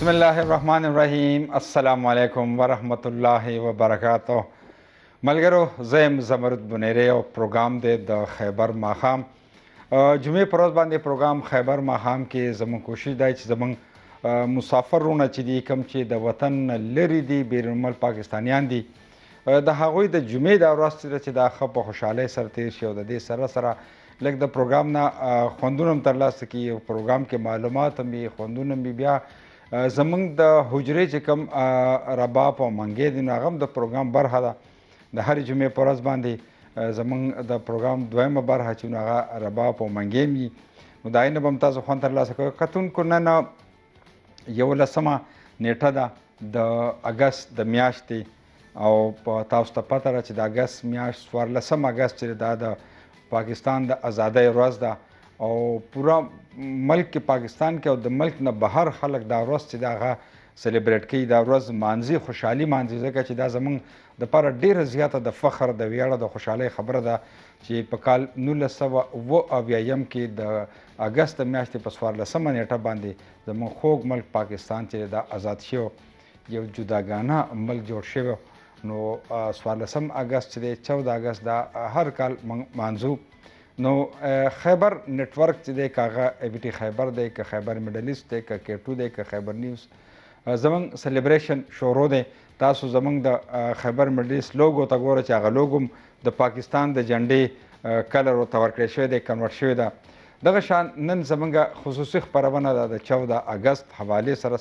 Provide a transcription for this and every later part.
बिस्मिल्लाहिर्रहमानिर्रहीम अस्सलामुअलैकुम वरहमतुल्लाहि वबरकातुह। मलगरो ज़ैम ज़मरुद बुनेरे और प्रोग्राम दे द खैबर माखाम जुमे परोज़ बांदे प्रोग्राम खैबर माखाम के ज़मन कोशिश दा च ज़मन मुसाफिरों च दी कम च द वतन लरी दी बैरुन मुल्क पाकिस्तानियान दी د هغوی د جمعې د ورځ چې دا ښه په خوشحالۍ سره تیر شي او د دې سره سره لږ د پروګرام نه خوندونه هم ترلاسه کړي او پروګرام کې معلومات هم وي خوندونه هم بیا زمونږ د حجرې چې کوم رباب او منګې دي نو هغه هم د پروګرام برخه ده د هرې جمعې په ورځ باندې زمونږ د پروګرام دویمه برخه چې نو هغه رباب او منګې وي نو د هغې نه به هم تاسو خوند ترلاسه کوئ کتونکو نن 11 نیټه ده د اګست د میاشتې او تاسو ته پته ده چې د اګست میاشت 14 اګست چې دا د پاکستان د ازادۍ ورځ ده او پورا ملک پاکستان کې او د ملک نه بهر خلک دا ورځ چې دا هغه سلیبریټ کوي دا ورځ مانځي خوشحالي مانځي ځکه چې دا زمونږ دپاره ډېره زیاته د فخر د ویاړه د خوشحالۍ خبره ده چې په کال 1979 کې د اګست د میاشتې په 14 نیټه باندې زمونږ خوږ ملک پاکستان چې دا آزاد شوی یو جداګانه ملک جوړ شوی نو 14 اګست چې دی 14 اګست دا هر کال مانځو نو خیبر نیټورک چې دی که هغه ای بی ټي خیبر دی که خیبر میډل ایسټ دی که K2 دی که خیبر نیوز زمونږ سلیبریشن شروع دی تاسو زمونږ د خیبر میډل ایسټ لوګو ته ګوره چې هغه لوګو د پاکستان د جنډې کلر ورته ورکړی شوی دی کنورټ شوی ده دغه شان نن زمونږ خصوصي خپرونه ده د 14 اګست حوالې سره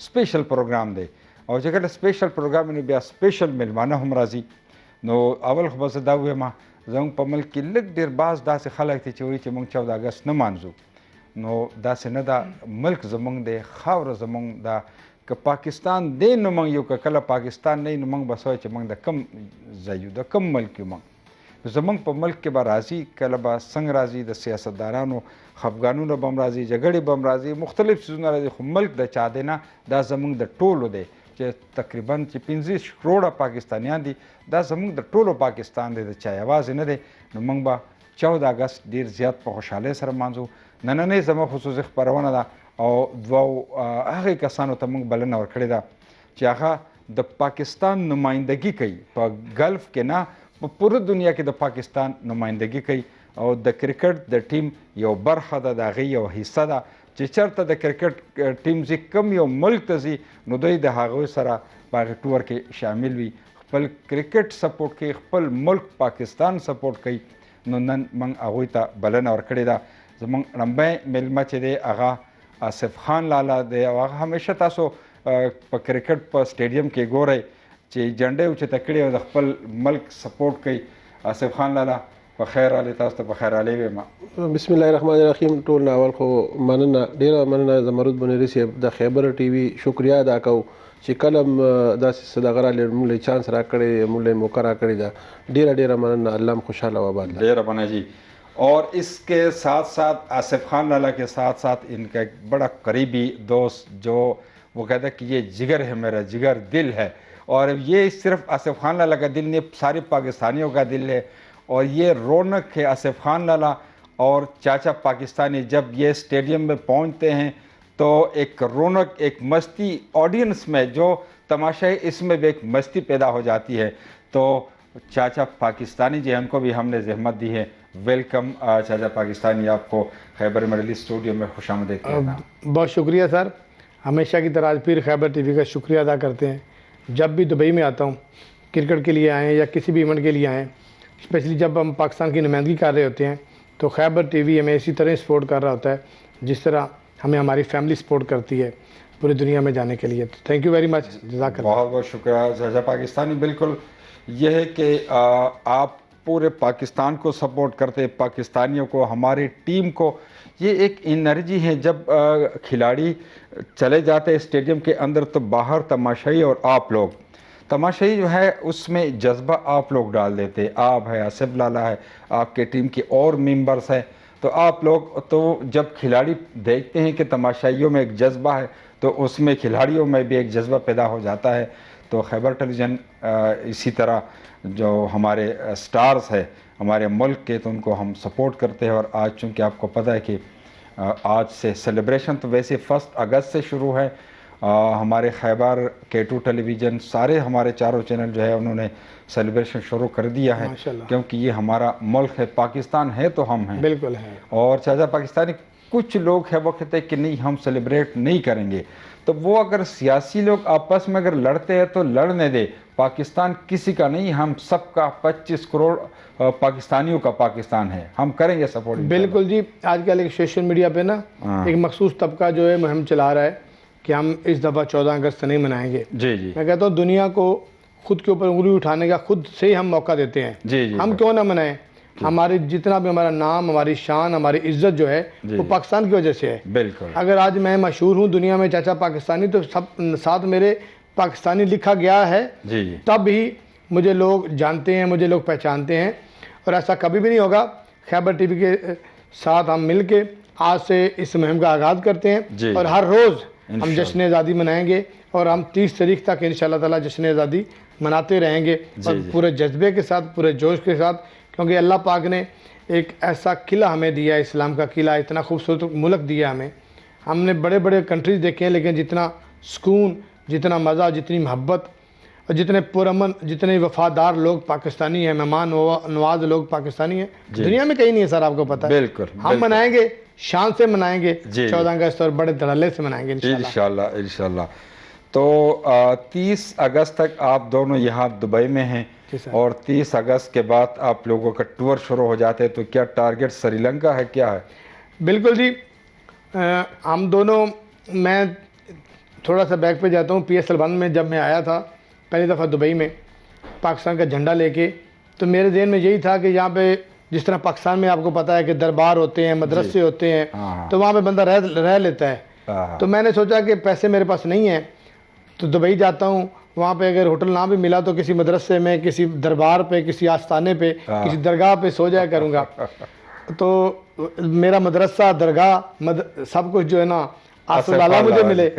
سپیشل پروګرام دی او چې کله سپیشل پروګرام نو بیا سپیشل میلمانه هم راځي نو اول خو به زه دا ووایم زموږ په ملک کې لږ ډېر بعض داسې خلک دي چې وایي چې موږ 14 اګست نه مانځو نو داسې نه ده ملک زموږ دی خاوره زموږ ده که پاکستان دی نو موږ یو که کله پاکستان نه وي نو موږ به څه وایو چې موږ د کوم ځای یو د کوم ملک یو موږ زموږ په ملک کې به راځي کله به څنګه راځي د سیاستدارانو خفګانونه به هم راځي جګړې به هم راځي مختلف څیزونه راځي خو ملک د چا دی نه دا زموږ د ټولو دی چې تقریبا چې 25 کروڑه پاکستانیان دي دا زموږ د ټولو پاکستان دی د چا یوازې نه دی نو موږ به 14 اګست ډېر زیات په خوشحالۍ سره مانځو نننۍ زموږ خصوصي خپرونه ده او دوو هغې کسانو ته موږ بلنه ورکړې ده چې هغه د پاکستان نمایندګي کوي په ګلف کې نه په پوره دنیا کې د پاکستان نمایندګي کوي او د کرکټ د ټیم یو برخه ده د هغې یو حصه ده چې چېرته د کرکټ ټیم ځي کم یو ملک ته ځي نو دوی د هغوی سره په هغې ټور کې شامل وي خپل کرکټ سپورټ کوي خپل ملک پاکستان سپورټ کوي نو نن موږ هغوی ته بلنه ورکړې ده زموږ ړمبی میلمه چې دی هغه آصف خان لالا دی او هغه همیشه تاسو په کرکټ په سټیډیم کې ګورئ چې جنډۍ اوچته کړې او د خپل ملک سپورټ کوي آصف خان لالا په خیر علي تاسو ته په خیر علي وایم بسم الله الرحمن الرحیم ټول اول خو مننه ډیره مننه زمرود بنيري صاحب د خیبر ټي وي شکریا ادا کوم چې کلم داسې صدقه را لري چانس را کړی موږ موقع را کړی دا ډیره مننه الله خوشاله و آباد ډیره بنا جی اور اس کے ساتھ ساتھ آصف خان لالا کے ساتھ ساتھ ان کا ایک بڑا قریبی دوست جو وہ کہتا ہے کہ یہ جگر ہے میرا جگر دل ہے اور یہ صرف آصف خان لالا کا دل نہیں سارے پاکستانیوں کا دل ہے اور یہ رونق ہے آصف خان لالا اور چاچا پاکستانی جب یہ اسٹیڈیم میں پہنچتے ہیں تو ایک رونق ایک مستی آڈینس میں جو تماشا ہے اس میں بھی ایک مستی پیدا ہو جاتی ہے تو چاچا پاکستانی جی ان کو بھی ہم نے زحمت دی ہے ویلکم چاچا پاکستانی آپ کو خیبر میڈل اسٹوڈیو میں خوش آمدید کہنا बहुत शुक्रिया सर हमेशा की तरह आज फिर खैबर टीवी का शुक्रिया अदा करते हैं जब भी दुबई में आता हूँ क्रिकेट के लिए आएँ या किसी भी इवेंट के लिए आएँ स्पेशली जब हम पाकिस्तान की नुमाइंदगी कर रहे होते हैं तो खैबर टीवी हमें इसी तरह सपोर्ट कर रहा होता है जिस तरह हमें हमारी फैमिली सपोर्ट करती है पूरी दुनिया में जाने के लिए थैंक यू वेरी मच जज़ाकल्लाह बहुत बहुत शुक्रिया चाचा पाकिस्तानी बिल्कुल यह है कि आप पूरे पाकिस्तान को सपोर्ट करते पाकिस्तानियों को हमारी टीम को ये एक एनर्जी है जब खिलाड़ी चले जाते हैं स्टेडियम के अंदर तो बाहर तमाशाई और आप लोग तमाशाई जो है उसमें जज्बा आप लोग डाल देते आप है आसिफ लाला है आपके टीम के और मेंबर्स हैं तो आप लोग तो जब खिलाड़ी देखते हैं कि तमाशाइयों में एक जज्बा है तो उसमें खिलाड़ियों में भी एक जज्बा पैदा हो जाता है तो खैबर टेलीविज़न इसी तरह जो हमारे स्टार्स है हमारे मुल्क के तो उनको हम सपोर्ट करते हैं और आज चूँकि आपको पता है कि आज से सेलिब्रेशन तो वैसे 1 अगस्त से शुरू है हमारे खैबर K2 टेलीविज़न सारे हमारे चारों चैनल जो है उन्होंने सेलिब्रेशन शुरू कर दिया है, माशाल्लाह। क्योंकि ये हमारा मुल्क है, पाकिस्तान है तो हम हैं। बिल्कुल है। और चाचा पाकिस्तानी कुछ लोग हैं वो कहते हैं कि नहीं हम सेलिब्रेट नहीं करेंगे, तो वो अगर सियासी लोग आपस में अगर लड़ते हैं तो लड़ने दे, पाकिस्तान किसी का नहीं, हम सबका 25 करोड़ पाकिस्तानियों का पाकिस्तान है, हम करेंगे सपोर्ट। बिल्कुल जी, आजकल एक सोशल मीडिया पे ना एक मखसूस तबका जो है मुहिम चला रहा है कि हम इस दफ़ा 14 अगस्त नहीं मनाएंगे। जी जी, मैं कहता हूँ दुनिया को खुद के ऊपर उंगली उठाने का खुद से ही हम मौका देते हैं। जी जी, हम क्यों ना मनाएं? हमारी जितना भी हमारा नाम, हमारी शान, हमारी इज्जत जो है वो पाकिस्तान की वजह से है। बिल्कुल। अगर आज मैं मशहूर हूँ दुनिया में चाचा पाकिस्तानी, तो सब साथ मेरे पाकिस्तानी लिखा गया है, जी जी, तब ही मुझे लोग जानते हैं, मुझे लोग पहचानते हैं। और ऐसा कभी भी नहीं होगा। खैबर टीवी के साथ हम मिल के आज से इस मुहिम का आगाज़ करते हैं और हर रोज़ हम जश्न आज़ादी मनाएंगे और हम 30 तारीख तक इंशाअल्लाह ताला जश्न आज़ादी मनाते रहेंगे और पूरे जज्बे के साथ, पूरे जोश के साथ, क्योंकि अल्लाह पाक ने एक ऐसा किला हमें दिया, इस्लाम का किला, इतना खूबसूरत मुल्क दिया हमें। हमने बड़े बड़े कंट्रीज़ देखे हैं, लेकिन जितना सुकून, जितना मज़ा, जितनी मोहब्बत और जितने पुरअमन, जितने वफ़ादार लोग पाकिस्तानी हैं, मेहमान नवाज लोग पाकिस्तानी हैं, दुनिया में कहीं नहीं है सर, आपको पता है। बिल्कुल। हम मनाएंगे, शान से मनाएंगे 14 अगस्त और बड़े धड़ल्ले से मनाएंगे इंशाल्लाह इंशाल्लाह। तो 30 अगस्त तक आप दोनों यहाँ दुबई में हैं और 30 अगस्त के बाद आप लोगों का टूर शुरू हो जाते हैं, तो क्या टारगेट श्रीलंका है, क्या है? बिल्कुल जी, हम दोनों, मैं थोड़ा सा बैक पे जाता हूँ। PSL 1 में जब मैं आया था पहली दफ़ा दुबई में पाकिस्तान का झंडा लेके, तो मेरे ज़हन में यही था कि यहाँ पे जिस तरह पाकिस्तान में आपको पता है कि दरबार होते हैं, मदरसे होते हैं, तो वहाँ पे बंदा रह लेता है। तो मैंने सोचा कि पैसे मेरे पास नहीं हैं, तो दुबई जाता हूँ, वहाँ पे अगर होटल ना भी मिला तो किसी मदरसे में, किसी दरबार पे, किसी आस्थाने पे, किसी दरगाह पे सो जाया करूँगा। तो मेरा मदरसा, दरगाह, सब कुछ जो है ना आसमां मुझे मिले।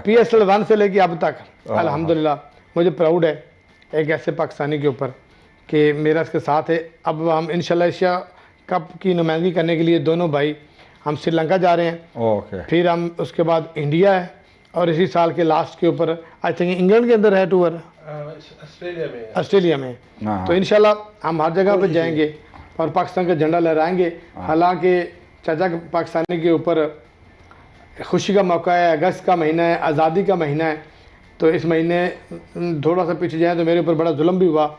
PSL 1 से लेके अब तक अल्हम्दुलिल्लाह मुझे प्राउड है एक ऐसे पाकिस्तानी के ऊपर कि मेरा इसके साथ है। अब हम इंशाल्लाह एशिया कप की नुमाइंदगी करने के लिए दोनों भाई हम श्रीलंका जा रहे हैं। फिर हम उसके बाद इंडिया है और इसी साल के लास्ट के ऊपर आई थिंक इंग्लैंड के अंदर है टूर, ऑस्ट्रेलिया में। तो इंशाल्लाह हम हर जगह पर जाएंगे और पाकिस्तान का झंडा लहराएंगे। हालांकि चाचा पाकिस्तानी के ऊपर खुशी का मौका है, अगस्त का महीना है, आज़ादी का महीना है, तो इस महीने थोड़ा सा पीछे जाए तो मेरे ऊपर बड़ा जुल्म भी हुआ।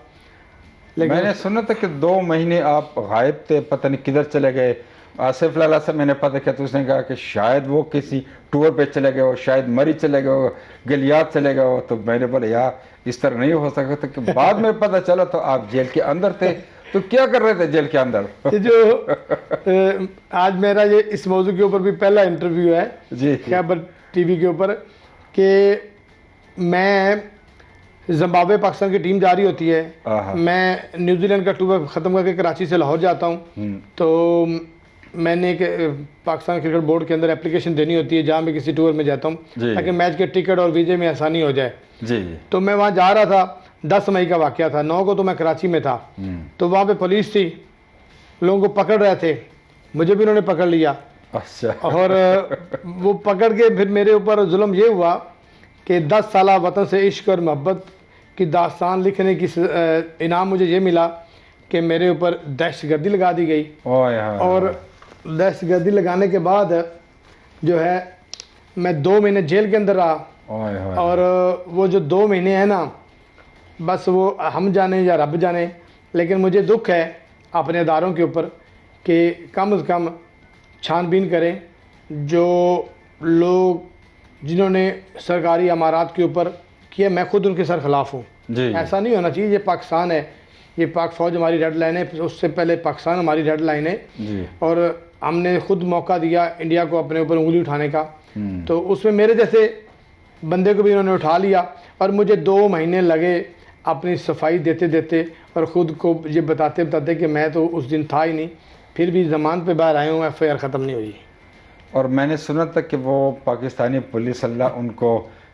लेकिन मैंने सुना था कि 2 महीने आप गायब थे, पता नहीं किधर चले गए। आसिफ लाला से मैंने पता किया तो उसने कहा कि शायद वो किसी टूर पे चले गए हो, शायद मरी चले गए हो, गिलियाद चले गए हो। तो मैंने बोला यार इस तरह नहीं हो सकता। कि बाद में पता चला तो आप जेल के अंदर थे। तो क्या कर रहे थे जेल के अंदर? जो आज मेरा ये इस मौजू के ऊपर भी पहला इंटरव्यू है जी खैबर टीवी के ऊपर कि मैं जिम्बाब्वे पाकिस्तान की टीम जा रही होती है, मैं न्यूजीलैंड का टूर ख़त्म करके कराची से लाहौर जाता हूँ। तो मैंने एक पाकिस्तान क्रिकेट बोर्ड के अंदर एप्लीकेशन देनी होती है जहाँ मैं किसी टूर में जाता हूँ ताकि मैच के टिकट और वीज़े में आसानी हो जाए। जी तो मैं वहाँ जा रहा था, 10 मई का वाक़या था, 9 को तो मैं कराची में था। तो वहाँ पे पुलिस थी, लोगों को पकड़ रहे थे, मुझे भी उन्होंने पकड़ लिया। अच्छा। और वो पकड़ के फिर मेरे ऊपर जुल्म ये हुआ कि 10 साल वतन से इश्क और मोहब्बत की दास्तान लिखने की इनाम मुझे ये मिला कि मेरे ऊपर दहशतगर्दी लगा दी गई। और दहशतगर्दी लगाने के बाद जो है मैं 2 महीने जेल के अंदर रहा। और वो जो 2 महीने हैं ना, बस वो हम जाने या रब जाने, लेकिन मुझे दुख है अपने अदारों के ऊपर कि कम से कम छानबीन करें। जो लोग जिन्होंने सरकारी अमारात के ऊपर किया, मैं खुद उनके सर खिलाफ हूँ। ऐसा नहीं होना चाहिए। ये पाकिस्तान है, ये पाक फ़ौज हमारी रेड लाइन है, उससे पहले पाकिस्तान हमारी रेड लाइन है। और हमने खुद मौका दिया इंडिया को अपने ऊपर उंगली उठाने का, तो उसमें मेरे जैसे बंदे को भी उन्होंने उठा लिया। और मुझे 2 महीने लगे अपनी सफाई देते देते और ख़ुद को ये बताते बताते कि मैं तो उस दिन था ही नहीं। फिर भी ज़मान पे बाहर आए हूँ, FIR ख़त्म नहीं हुई। और मैंने सुना था कि वो पाकिस्तानी पुलिस अल्लाह उनको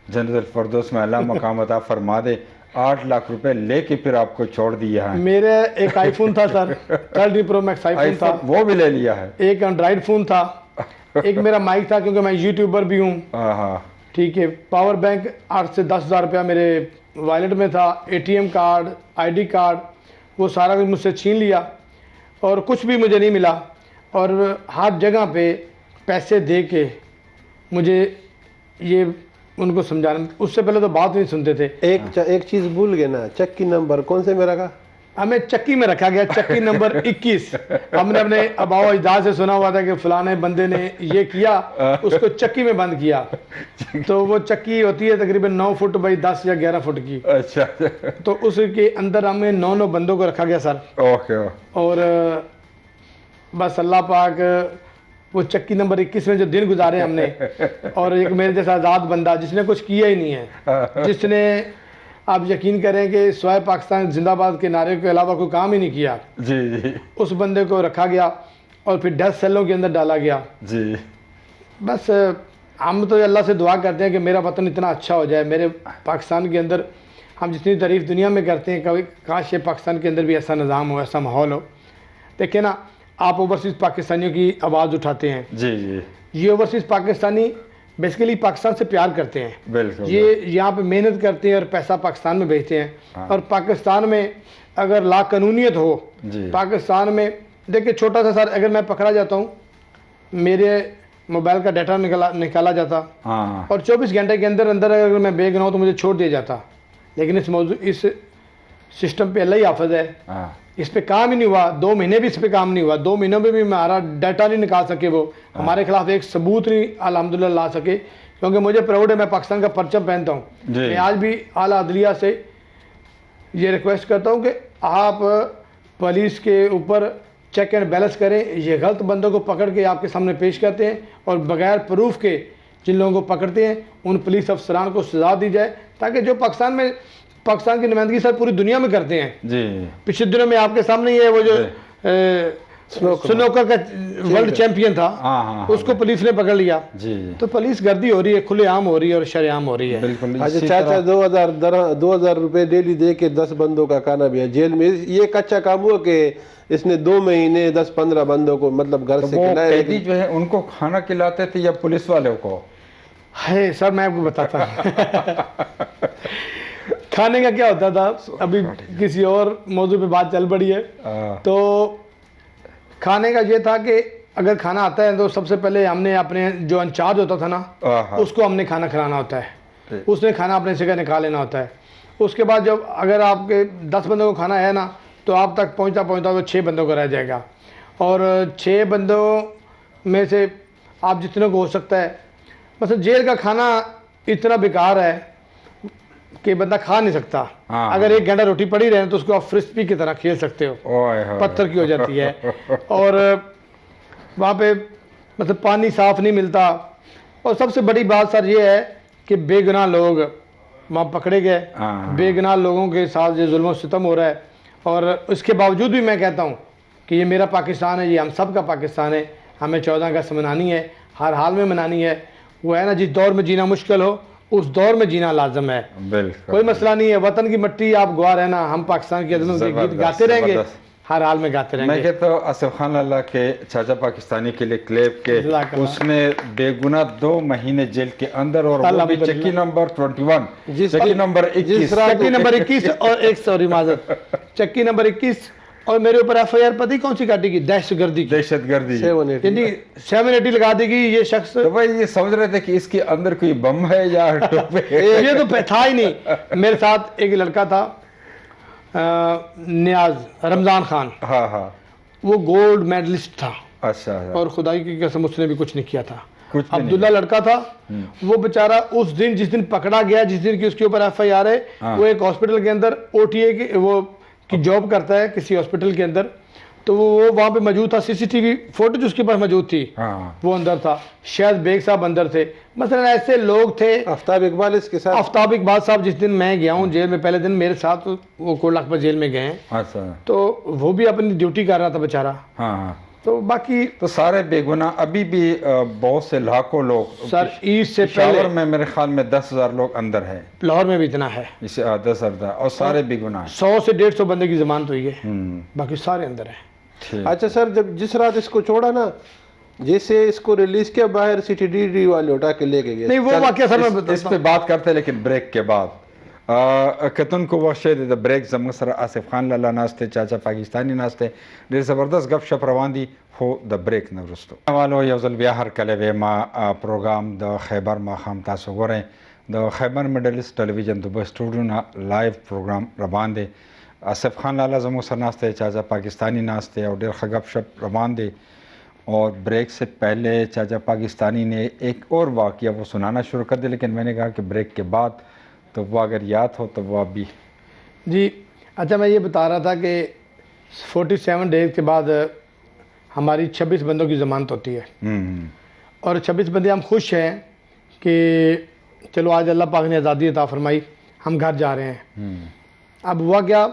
जन्नतुल फिरदौस में अल्लाह मकाम अता फरमा दे, 8 लाख रुपए लेके फिर आपको छोड़ दिया है। मेरे एक आईफोन था सर, 30 Pro Max आईफोन था, वो भी ले लिया है। एक एंड्रॉइड फ़ोन था, एक मेरा माइक था क्योंकि मैं यूट्यूबर भी हूँ। ठीक है, पावर बैंक 8 से 10 हज़ार रुपया मेरे वॉलेट में था, ATM कार्ड, ID कार्ड, वो सारा कुछ मुझसे छीन लिया और कुछ भी मुझे नहीं मिला। और हर जगह पे पैसे दे के मुझे ये उनको समझाना, उससे पहले तो बात नहीं सुनते थे। एक चीज़ भूल गए ना, चक्की नंबर कौन से में रखा? हमें चक्की में रखा गया, चक्की नंबर 21। हमने अपने अबाव अजदाद से सुना हुआ था कि फलाने बंदे ने ये किया, उसको चक्की में बंद किया। तो वो चक्की होती है तकरीबन 9 फुट बाई 10 या 11 फुट की। अच्छा। तो उसके अंदर हमें 9 बंदों को रखा गया सर। ओके। और बस अल्लाह पाक, वो चक्की नंबर 21 में जो दिन गुजारे हमने, और एक मेरे जैसा आज़ाद बंदा जिसने कुछ किया ही नहीं है, जिसने, आप यकीन करें कि स्वाय पाकिस्तान जिंदाबाद के नारे के अलावा कोई काम ही नहीं किया जी जी, उस बंदे को रखा गया और फिर 10 सेलों के अंदर डाला गया जी। बस हम तो अल्लाह से दुआ करते हैं कि मेरा वतन इतना अच्छा हो जाए, मेरे पाकिस्तान के अंदर हम जितनी तारीफ़ दुनिया में करते हैं, कभी काश ये पाकिस्तान के अंदर भी ऐसा निज़ाम हो, ऐसा माहौल हो। देखिए ना, आप ओवरसीज़ पाकिस्तानियों की आवाज़ उठाते हैं, जी जी, ये ओवरसीज़ पाकिस्तानी बेसिकली पाकिस्तान से प्यार करते हैं, बिल्कुल। ये यहाँ पे मेहनत करते हैं और पैसा पाकिस्तान में भेजते हैं। हाँ। और पाकिस्तान में अगर लाकानूनियत हो, जी। पाकिस्तान में देखिए, छोटा सा सर, अगर मैं पकड़ा जाता हूँ, मेरे मोबाइल का डाटा निकाला जाता, हाँ और 24 घंटे के अंदर अंदर अगर मैं बेगुनाह हूँ तो मुझे छोड़ दिया जाता। लेकिन इस सिस्टम पे अल्लाह ही हाफ़िज़ है, हाँ, इस पे काम ही नहीं हुआ, 2 महीने भी इस पे काम नहीं हुआ, 2 महीनों में भी हमारा डाटा नहीं निकाल सके, वो हमारे खिलाफ एक सबूत नहीं अल्हम्दुलिल्लाह ला सके। क्योंकि मुझे प्राउड है, मैं पाकिस्तान का परचम पहनता हूँ। जी। मैं आज भी आला अदलिया से ये रिक्वेस्ट करता हूँ कि आप पुलिस के ऊपर चेक एंड बैलेंस करें। ये गलत बंदों को पकड़ के आपके सामने पेश करते हैं और बगैर प्रूफ के जिन लोगों को पकड़ते हैं उन पुलिस अफसरान को सजा दी जाए, ताकि जो पाकिस्तान की नुमाइंदगी सर पूरी दुनिया में करते हैं। जी। पिछले दिनों में आपके सामने ये वो जो स्नोकर का वर्ल्ड चैंपियन था, हाँ, उसको पुलिस ने पकड़ लिया। जी। तो पुलिस गर्दी हो रही है, खुलेआम हो रही है और शरेआम हो रही है। बिल्कुल। अच्छा इसी चाचा, तरह 2000 रुपए डेली दे के 10 बंदों का खाना भी है जेल में। ये कच्चा काम हुआ कि इसने 2 महीने 10-15 बंदों को मतलब घर से वो खिलाया? कैदी जो है उनको खाना खिलाते थे या पुलिस वालों को? है सर, मैं आपको बताता हूँ। खाने का क्या होता था, अभी किसी और मौजू पे बात चल पड़ी है। तो खाने का ये था कि अगर खाना आता है तो सबसे पहले हमने अपने जो इंचार्ज होता था ना, उसको हमने खाना खिलाना होता है, उसने खाना अपने से निकाल लेना होता है। उसके बाद जब अगर आपके 10 बंदों को खाना है ना, तो आप तक पहुंचता तो 6 बंदों का रह जाएगा। और 6 बंदों में से आप जितने को हो सकता है, मतलब जेल का खाना इतना बेकार है कि बंदा खा नहीं सकता। अगर 1 घंटा रोटी पड़ी रहे तो उसको आप फ्रिस्पी की तरह खेल सकते हो, पत्थर की हो जाती है। और वहाँ पे मतलब पानी साफ नहीं मिलता। और सबसे बड़ी बात सर ये है कि बेगुनाह लोग वहाँ पकड़े गए, बेगुनाह लोगों के साथ जो जुल्म सितम हो रहा है। और इसके बावजूद भी मैं कहता हूँ कि ये मेरा पाकिस्तान है, ये हम सब का पाकिस्तान है। हमें 14 अगस्त मनानी है, हर हाल में मनानी है। वो है ना, जिस दौर में जीना मुश्किल हो उस दौर में जीना लाजम है। कोई मसला नहीं है, वतन की मिट्टी आप गवा रहना, हम पाकिस्तान की अज़मत के गीत गाते रहेंगे, हर हाल में गाते रहेंगे। मैं कहता हूँ आसिफ खान अल्लाह के चाचा पाकिस्तानी के लिए क्लेब के, उसने बेगुनाह 2 महीने जेल के अंदर, और वो भी चक्की नंबर 21, चक्की नंबर 21 और एक सॉरी माजरत, चक्की नंबर 21। और मेरे ऊपर FIR पता ही कौन सी काटेगी? दहशतगर्दी 780 लगा देगी ये शख्स। तो भाई ये समझ रहे थे कि इसके अंदर कोई बम है या ये तो था ही नहीं। मेरे साथ एक लड़का था, नियाज रमजान खान, हाँ, वो गोल्ड मेडलिस्ट था। अच्छा। और खुदाई की कसम उसने भी कुछ नहीं किया था। अब्दुल्ला लड़का था, वो बेचारा उस दिन जिस दिन पकड़ा गया, जिस दिन की उसके ऊपर FIR है, वो एक हॉस्पिटल के अंदर OTA की वो की जॉब करता है किसी हॉस्पिटल के अंदर। तो वो वहाँ पे मौजूद था, CCTV फुटेज उसके पास मौजूद थी। वो अंदर था, शायद बेग साहब अंदर थे, मसलन ऐसे लोग थे। आफ्ताब इकबाल इसके साथ, आफ्ताब इकबाल साहब जिस दिन मैं गया हूँ जेल में, पहले दिन मेरे साथ वो कोट लखपत जेल में गए हैं। अच्छा। तो वो भी अपनी ड्यूटी कर रहा था बेचारा। हाँ। तो बाकी तो सारे बेगुनाह, अभी भी बहुत से लाखों लोग सर ईद से पहले में मेरे ख्याल में 10,000 लोग अंदर है। लाहौर में भी इतना है, इसे 10,000, और सारे बेगुनाह 100 से 150 बंदे की जमानत हुई है, बाकी सारे अंदर है। अच्छा सर, जब जिस रात इसको छोड़ा ना, जैसे इसको रिलीज किया बाहर CTD वाले उठा के लेके गए। नहीं वो वाकया सर मैं इस पे बात करते हैं लेकिन ब्रेक के बाद कतन को वशे द ब्रेक जम सर आसिफ खान लाला नास्ते चाचा पाकिस्तानी नास्ते ढेर ज़बरदस्त गपशप रवानी हो द ब्रेक न वरुस्तु वालो यौजल बिया हर कले वे मा प्रोग्राम द खैबर माखाम तासो गोरे द Khyber Middle East television Dubai studio ना लाइव प्रोग्राम रवान दे आसिफ खान लाला जमो सर नास्ते चाचा पाकिस्तानी नास्ते और ढेर गपशप रवान दे। और ब्रेक से पहले चाचा पाकिस्तानी ने एक और वाक़या वो सुनाना शुरू कर दिया, लेकिन मैंने कहा कि ब्रेक के बाद तो वो अगर याद हो तो वो अभी। जी अच्छा, मैं ये बता रहा था कि 47 डेज के बाद हमारी 26 बंदों की ज़मानत होती है और 26 बंदे हम खुश हैं कि चलो आज अल्लाह पाक ने आज़ादी अता फरमाई, हम घर जा रहे हैं। अब हुआ क्या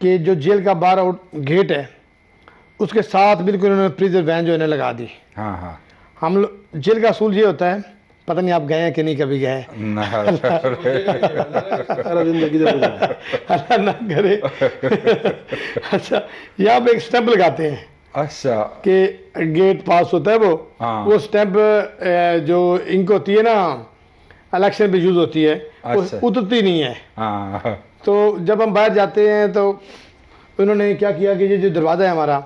कि जो जेल का बाहर आउट गेट है उसके साथ बिल्कुल उन्होंने प्रिजन वैन जो है लगा दी। हाँ हाँ, हम लोग जेल का असूल ये होता है, पता नहीं आप गए हैं कि नहीं, कभी गए हैं? सारा जिंदगी अल्लाह ना करे। अच्छा, यहाँ पे एक स्टैंप लगाते हैं अच्छा कि गेट पास होता है हाँ। वो स्टैंप जो इंक होती है ना इलेक्शन पे यूज़ होती है, वो अच्छा। उतरती नहीं है। हाँ तो जब हम बाहर जाते हैं तो उन्होंने क्या किया कि ये जो दरवाज़ा है हमारा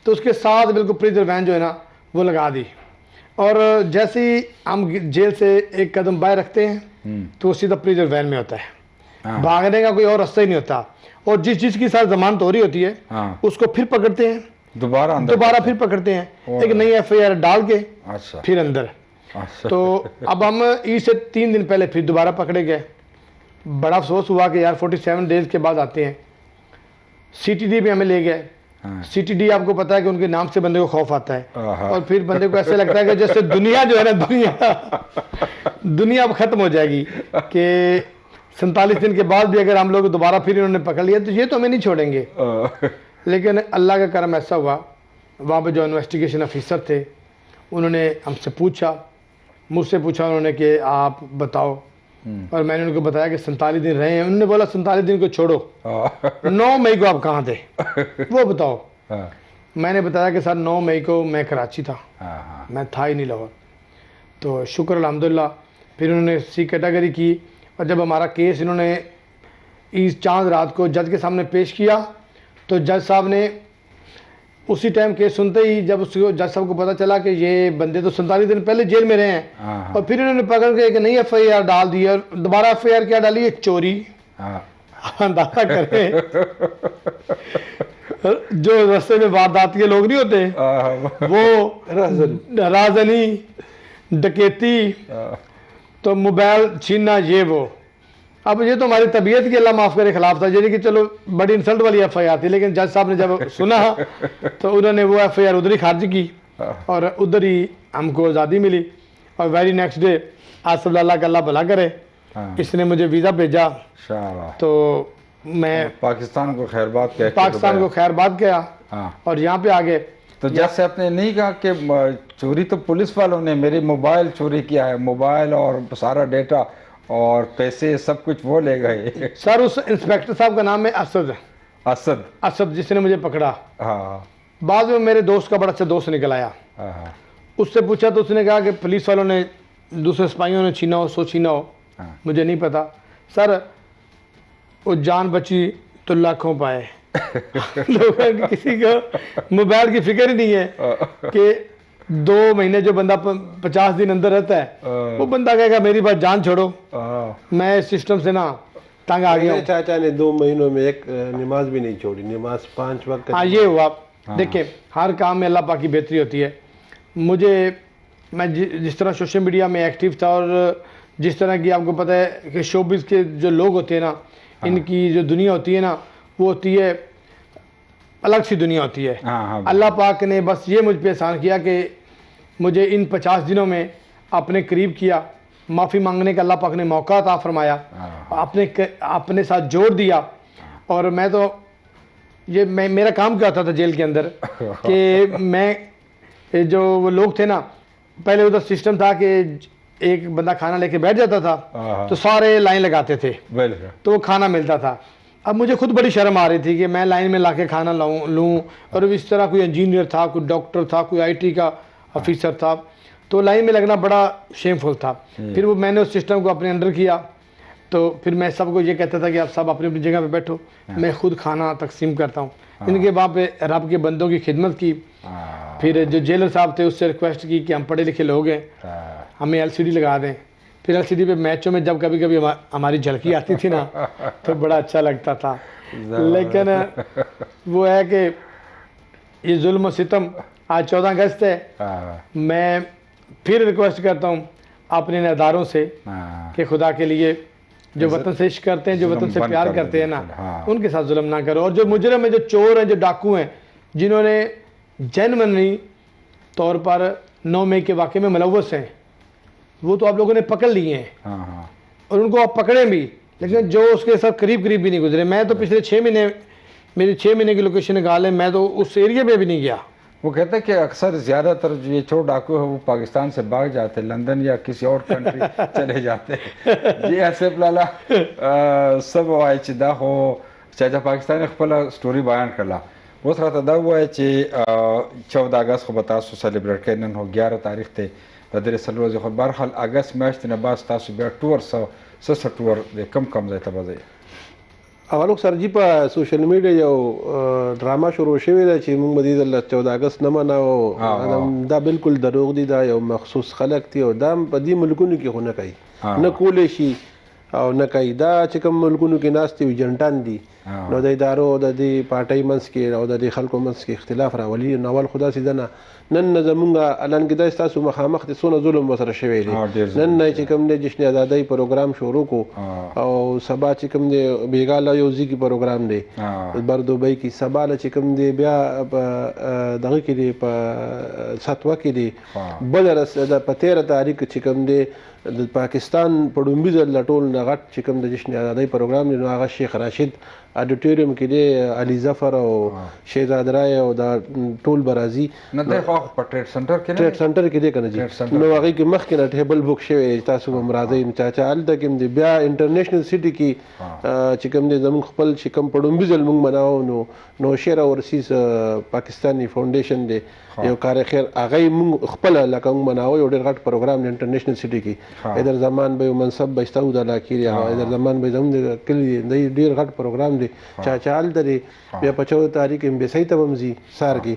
तो उसके साथ बिल्कुल प्रिजन वैन जो है ना वो लगा दी। और जैसे ही हम जेल से एक कदम बाहर रखते हैं तो वो सीधा प्रिजन वैन में होता है। हाँ। भागने का कोई और रास्ता ही नहीं होता। और जिस चीज़ की साथ जमानत हो रही होती है हाँ। उसको फिर पकड़ते हैं, दोबारा फिर पकड़ते हैं, एक नई FIR डाल के अच्छा फिर अंदर। अच्छा तो अब हम ईद से 3 दिन पहले फिर दोबारा पकड़े गए। बड़ा अफसोस हुआ कि यार 47 डेज के बाद आते हैं। CTD भी हमें ले गए। हाँ। CTD आपको पता है कि उनके नाम से बंदे को खौफ आता है आहा। और फिर बंदे को ऐसे लगता है कि जैसे दुनिया जो है ना दुनिया अब खत्म हो जाएगी कि 47 दिन के बाद भी अगर हम लोग दोबारा फिर इन्होंने पकड़ लिया तो ये तो हमें नहीं छोड़ेंगे। लेकिन अल्लाह का करम ऐसा हुआ, वहाँ पर जो इन्वेस्टिगेशन ऑफिसर थे उन्होंने हमसे पूछा, मुझसे पूछा उन्होंने कि आप बताओ, और मैंने उनको बताया कि 47 दिन रहे हैं। उन्होंने बोला 47 दिन को छोड़ो, 9 मई को आप कहाँ थे वो बताओ। हाँ। मैंने बताया कि सर 9 मई को मैं कराची था, हाँ। मैं था ही नहीं लाहौर। तो शुक्र अल्हम्दुलिल्लाह फिर उन्होंने C कैटेगरी की और जब हमारा केस इन्होंने इस चांद रात को जज के सामने पेश किया तो जज साहब ने उसी टाइम केस सुनते ही जब उसको जज साहब को पता चला कि ये बंदे तो 47 दिन पहले जेल में रहे हैं हाँ। और फिर इन्होंने पकड़ के एक नई FIR डाल दी और दोबारा FIR क्या डाली, एक चोरी। हाँ। अंदाजा करें जो रास्ते में वारदात के लोग नहीं होते वो राजनी डकैती तो मोबाइल छीनना ये वो। अब ये तो हमारी तबीयत की अल्लाह माफ़ करे खिलाफ था, यानी कि चलो बड़ी इंसल्ट वाली FIR थी। लेकिन जज साहब ने जब सुना तो उन्होंने वो FIR उधर ही खारिज की और उधर ही हमको आज़ादी मिली। और वेरी नेक्स्ट डे आसिफ लाला का अल्लाह भला करे, इसने मुझे वीज़ा भेजा तो मैं पाकिस्तान को खैरबाद कह के पाकिस्तान को खैरबाद गया हाँ। और यहाँ पे आ गए। तो जैसे आपने नहीं कहा कि चोरी तो पुलिस वालों ने मेरी मोबाइल चोरी किया है, मोबाइल और सारा डेटा और पैसे सब कुछ वो ले गए। सर उस इंस्पेक्टर साहब का नाम है असद असद जिसने मुझे पकड़ा। हाँ। बाद में मेरे दोस्त का बड़ा अच्छा दोस्त निकल आया। हाँ। उससे पूछा तो उसने कहा कि पुलिस वालों ने दूसरे सिपाहियों ने छीना हो, सो छीना हो। हाँ। मुझे नहीं पता सर, वो जान बची तो लाखों पाए। लोगों की किसी को मोबाइल की फिक्र ही नहीं है कि 2 महीने जो बंदा 50 दिन अंदर रहता है वो बंदा कहेगा मेरी बात जान छोड़ो। मैं इस सिस्टम से ना तंग आ गया हूँ। चाचा ने 2 महीनों में एक नमाज भी नहीं छोड़ी, नमाज 5 वक्त। हाँ ये हुआ। देखिए हर काम में अल्लाह पाक की बेहतरी होती है। मैं जिस तरह सोशल मीडिया में एक्टिव था और जिस तरह की आपको पता है कि शोबिज़ के जो लोग होते हैं ना, इनकी जो दुनिया होती है ना वो होती है अलग सी दुनिया होती है। अल्लाह पाक ने बस ये मुझ पे एहसान किया कि मुझे इन 50 दिनों में अपने करीब किया, माफ़ी मांगने का अल्लाह पाक ने मौका अता फरमाया, अपने साथ जोड़ दिया। और मैं तो मेरा काम क्या होता था जेल के अंदर कि मैं जो वो लोग थे ना, पहले उधर सिस्टम था कि एक बंदा खाना लेके बैठ जाता था तो सारे लाइन लगाते थे तो वो खाना मिलता था। अब मुझे खुद बड़ी शर्म आ रही थी कि मैं लाइन में लाके खाना लूँ। और इस तरह कोई इंजीनियर था, कोई डॉक्टर था, कोई IT का ऑफिसर था, तो लाइन में लगना बड़ा शेमफुल था। फिर वो मैंने उस सिस्टम को अपने अंडर किया, तो फिर मैं सबको ये कहता था कि आप सब अपनी अपनी जगह पे बैठो, मैं खुद खाना तकसीम करता हूँ। इनके बाद पे रब के बंदों की खिदमत की। फिर जो जेलर साहब थे उससे रिक्वेस्ट की कि हम पढ़े लिखे लोग हैं, हमें LCD लगा दें। फिर LCD पे मैचों में जब कभी कभी हमारी झलकी आती थी ना तो बड़ा अच्छा लगता था। लेकिन वो है कि ये जुल्म और सितम, आज 14 अगस्त है, मैं फिर रिक्वेस्ट करता हूँ अपने इन अदारों से कि खुदा के लिए जो वतन से इश्क करते हैं, जो वतन से प्यार करते हैं ना, उनके साथ जुल्म ना करो। और जो मुजरिम है, जो चोर हैं, जो डाकू हैं, जिन्होंने जेन्युइनली तौर पर 9 मई के वाक़े में मुलव्वस हैं, वो तो आप लोगों ने पकड़ लिए हैं और उनको आप पकड़े भी, लेकिन जो उसके साथ करीब करीब भी नहीं गुजरे। मैं तो पिछले 6 महीने, मेरी 6 महीने की लोकेशन निकाल है, मैं तो उस एरिया में भी नहीं गया। वो कहते हैं कि अक्सर ज़्यादातर जो ये चोर डाकू है वो पाकिस्तान से भाग जाते, लंदन या किसी और कंट्री चले जाते। जी आसिफ लाला सब वायचिदा हो चाहे पाकिस्तान खपल स्टोरी बयान करला उस रात दा हुआ है कि 14 अगस्त को बतासो सेलिब्रेट करन हो 11 तारीख थे बदर सलवज हो बहरहाल अगस्त मैच ने बास तासो बे टूर 167 टूर दे कम जाता बजे اولو سرجی په سوشل میډیا یو ډراما شروع شوې ده چې موږ مدید الله 14 اگست نه مناو. دا بالکل دروغ دي، دا یو مخصوص خلک دي او دا په دې ملکونو کې خو نه کوي، نه کولې شي او نه کوي. دا چې کوم ملکونو کې ناست وي جنټان دي، نو د ادارو د دې پارټۍ منځ کې او د دې خلکو منځ کې اختلاف راولي. نو خدا سي نه نن زمونږ الان کې دا تاسو مخامخ د سونه ظلم وسره شوی دی. نن نه چې کوم د جشن آزادۍ پروګرام شروع کو او سبا چې کوم دی بیګاله یوزي کی پروګرام دی بر دوبۍ کې، سبا چې کوم دی بیا دغه کې دی په ستوه کې دی بل د 13 تاریخ چې کوم دی د پاکستان په ډومبي ځل ټول غټ چې کوم د جشن آزادۍ پروګرام دی، نو هغه شیخ راشد اډیټوریم کې دی، علي ظفر او شهزاد رای او دا ټول برازي نه د خو په ټریډ سنټر کې ټریډ سنټر کې دی کنه جی. نو هغه کې مخکې نه ټیبل بک شوی، تاسو هم راځئ چاچا الته کې دی. بیا انټرنیشنل سټي کې چې کوم دی زموږ خپل چې کوم په ډومبي ځل موږ مناو، نو شیر اورسیز پاکستاني فاونډیشن دی یو کار خیر هغه موږ خپل لکه موږ مناو یو ډېر غټ پروګرام دی انټرنیشنل سټي کې. ادر زمان به منصب بچتاو د لاکیری ادر زمان به زموږ کلی دی ډېر غټ پروګرام دی چاچا ال درې بیا په 14 تاریخ کې به سې تمزي سار کې.